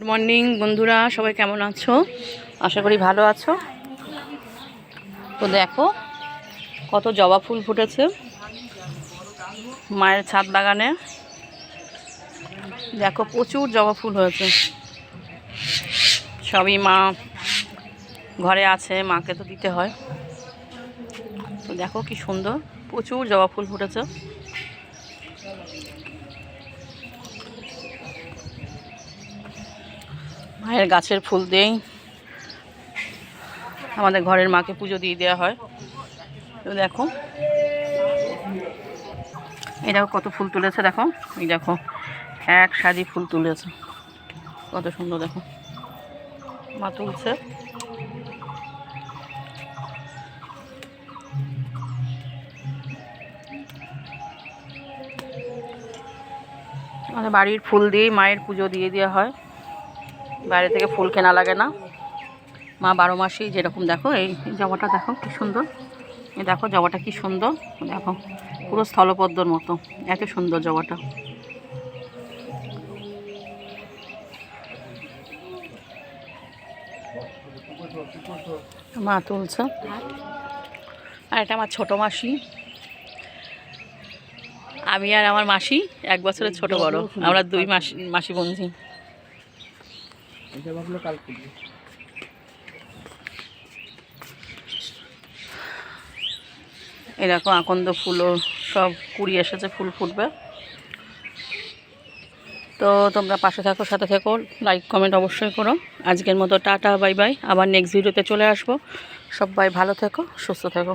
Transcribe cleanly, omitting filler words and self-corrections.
Good morning বন্ধুরা, সবাই কেমন আছো? আশা করি ভালো আছো। তো দেখো কত জবা ফুল ফুটেছে মায়ের ছাদ বাগানে। দেখো প্রচুর জবা ফুল হয়েছে। সবই মা ঘরে আছে, মাকে তো দিতে হয়। তো দেখো কি সুন্দর, প্রচুর জবা ফুল ফুটেছে। মায়ের গাছের ফুল দিয়েই আমাদের ঘরের মাকে পুজো দিয়ে দেওয়া হয়। তো দেখো এই দেখো কত ফুল তুলেছে, দেখো এই দেখো এক সারি ফুল তুলেছে, কত সুন্দর। দেখো মা তুলছে। আমাদের বাড়ির ফুল দিয়েই মায়ের পুজো দিয়ে দেওয়া হয়, বাইরে থেকে ফুল কেনা লাগে না। মা 12 মাসেই যেরকম, দেখো এই জবাটা দেখো কি সুন্দর, এই দেখো জবাটা কি সুন্দর, দেখো পুরো স্থলপদ্মর মতো, এত সুন্দর জবাটা। মা তুলছে। আর এটা আমার ছোটো মাসি, আমি আর আমার মাসি 1 বছরের ছোট বড়, আমরা 2 মাসি বন্ধু। এই দেখো আকন্দ ফুলও সব কুড়ি এসেছে, ফুল ফুটবে। তো তোমরা পাশে থাকো, সাথে থেকো, লাইক কমেন্ট অবশ্যই করো। আজকের মতো টাটা বাই বাই, আবার নেক্সট ভিডিওতে চলে আসবো। সবাই ভালো থেকো, সুস্থ থেকো।